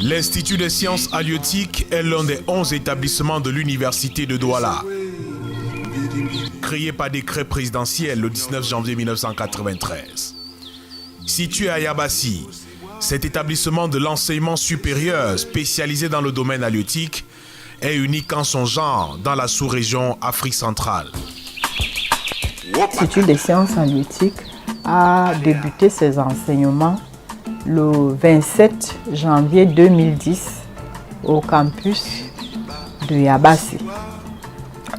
L'Institut des sciences halieutiques est l'un des 11 établissements de l'Université de Douala. Créé par décret présidentiel le 19 janvier 1993. Situé à Yabassi, cet établissement de l'enseignement supérieur spécialisé dans le domaine halieutique est unique en son genre dans la sous-région Afrique centrale. L'Institut des sciences halieutiques a débuté ses enseignements le 27 janvier 2010 au campus de Yabassi,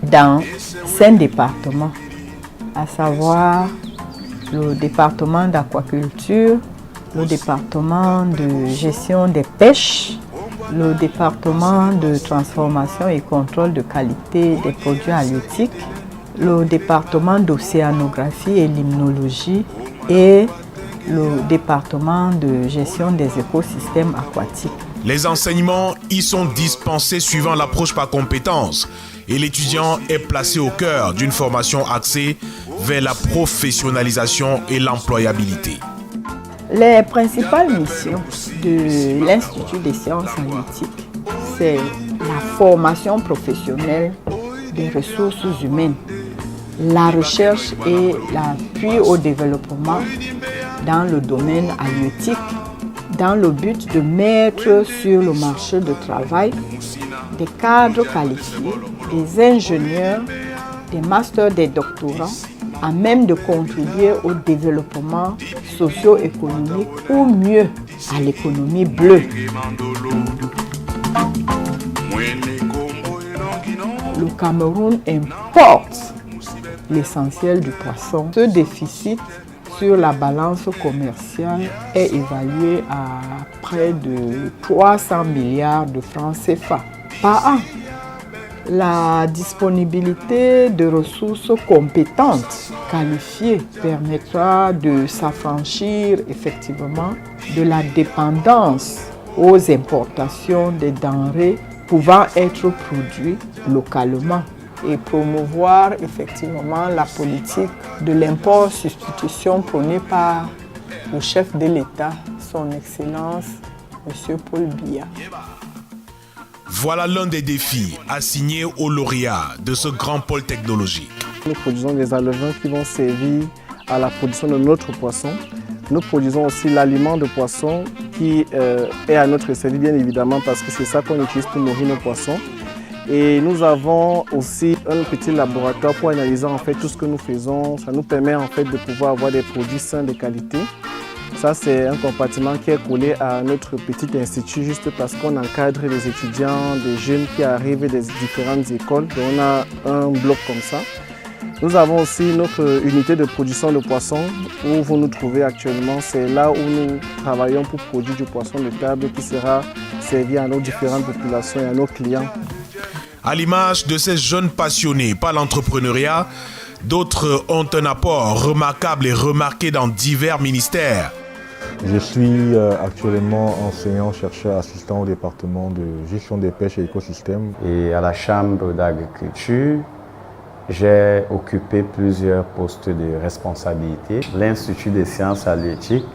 dans 5 départements, à savoir le département d'aquaculture, le département de gestion des pêches, le département de transformation et contrôle de qualité des produits halieutiques, le département d'océanographie et limnologie et le département de gestion des écosystèmes aquatiques. Les enseignements y sont dispensés suivant l'approche par compétences et l'étudiant est placé au cœur d'une formation axée vers la professionnalisation et l'employabilité. Les principales missions de l'Institut des sciences halieutiques, c'est la formation professionnelle des ressources humaines, la recherche et l'appui au développement dans le domaine halieutique, dans le but de mettre sur le marché du travail des cadres qualifiés, des ingénieurs, des masters, des doctorants, à même de contribuer au développement socio-économique ou mieux à l'économie bleue. Le Cameroun importe l'essentiel du poisson. Ce déficit sur la balance commerciale est évalué à près de 300 milliards de francs CFA par an. La disponibilité de ressources compétentes, qualifiées, permettra de s'affranchir effectivement de la dépendance aux importations des denrées pouvant être produites localement et promouvoir effectivement la politique de l'import-substitution prônée par le chef de l'État, son Excellence, M. Paul Biya. Voilà l'un des défis assignés aux lauréats de ce grand pôle technologique. Nous produisons des alevins qui vont servir à la production de notre poisson. Nous produisons aussi l'aliment de poisson qui est à notre service, bien évidemment, parce que c'est ça qu'on utilise pour nourrir nos poissons. Et nous avons aussi un petit laboratoire pour analyser en fait tout ce que nous faisons. Ça nous permet en fait de pouvoir avoir des produits sains de qualité. Ça, c'est un compartiment qui est collé à notre petit institut juste parce qu'on encadre les étudiants, des jeunes qui arrivent des différentes écoles. Donc, on a un bloc comme ça. Nous avons aussi notre unité de production de poissons où vous nous trouvez actuellement. C'est là où nous travaillons pour produire du poisson de table qui sera servi à nos différentes populations et à nos clients. À l'image de ces jeunes passionnés par l'entrepreneuriat, d'autres ont un apport remarquable et remarqué dans divers ministères. Je suis actuellement enseignant-chercheur assistant au département de gestion des pêches et écosystèmes. Et à la Chambre d'agriculture, j'ai occupé plusieurs postes de responsabilité. L'Institut des sciences halieutiques,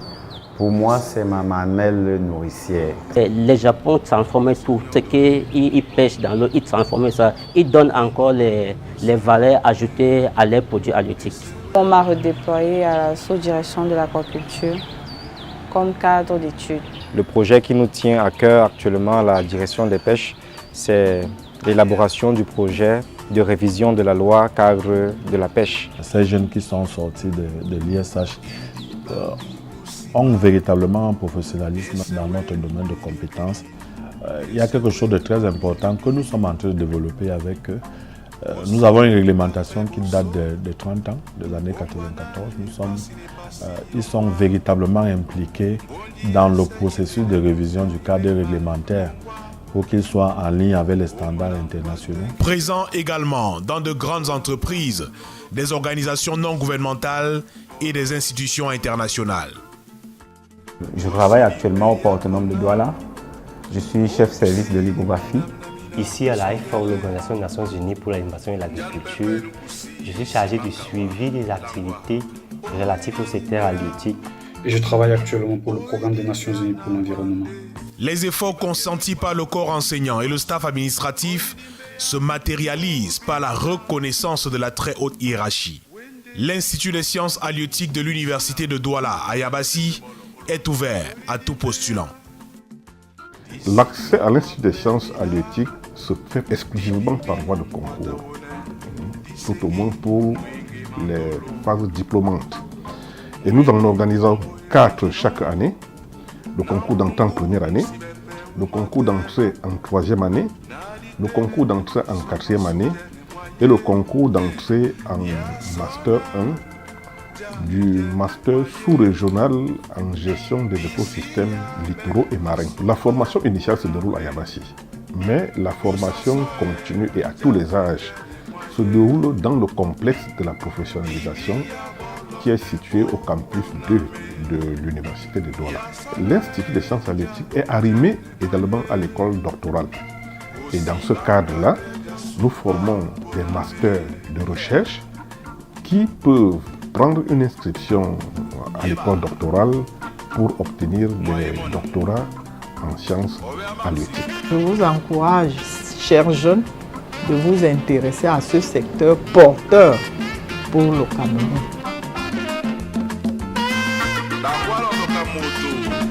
pour moi, c'est ma mamelle nourricière. Le Japon transforme tout ce qu'ils pêchent dans l'eau, ils transforment ça. Ils donnent encore les valeurs ajoutées à leurs produits halieutiques. On m'a redéployé à la sous-direction de l'aquaculture comme cadre d'études. Le projet qui nous tient à cœur actuellement à la direction des pêches, c'est l'élaboration du projet de révision de la loi cadre de la pêche. Ces jeunes qui sont sortis de l'ISH ont véritablement un professionnalisme dans notre domaine de compétences. Il y a quelque chose de très important que nous sommes en train de développer avec eux. Nous avons une réglementation qui date de 30 ans, des années 1994. Ils sont véritablement impliqués dans le processus de révision du cadre réglementaire pour qu'ils soient en ligne avec les standards internationaux. Présent également dans de grandes entreprises, des organisations non gouvernementales et des institutions internationales. Je travaille actuellement au port autonome de Douala. Je suis chef service de l'hygrographie. Ici à la FAO, l'Organisation des Nations Unies pour l'alimentation et l'agriculture, je suis chargé du suivi des activités relatives au secteur halieutique. Et je travaille actuellement pour le programme des Nations Unies pour l'environnement. Les efforts consentis par le corps enseignant et le staff administratif se matérialisent par la reconnaissance de la très haute hiérarchie. L'Institut des sciences halieutiques de l'Université de Douala à Yabassi est ouvert à tout postulant. L'accès à l'Institut des sciences halieutiques se fait exclusivement par voie de concours, tout au moins pour les phases diplômantes. Et nous en organisons 4 chaque année, le concours d'entrée en première année, le concours d'entrée en troisième année, le concours d'entrée en quatrième année et le concours d'entrée en Master 1 du Master sous-régional en gestion des écosystèmes littoraux et marins. La formation initiale se déroule à Yabassi, mais la formation continue et à tous les âges se déroule dans le complexe de la professionnalisation qui est situé au campus 2 de l'Université de Douala. L'Institut des sciences halieutiques est arrimé également à l'école doctorale. Et dans ce cadre-là, nous formons des masters de recherche qui peuvent prendre une inscription à l'école doctorale pour obtenir des doctorats en sciences halieutiques. Je vous encourage, chers jeunes, de vous intéresser à ce secteur porteur pour le Cameroun. La voile en moto.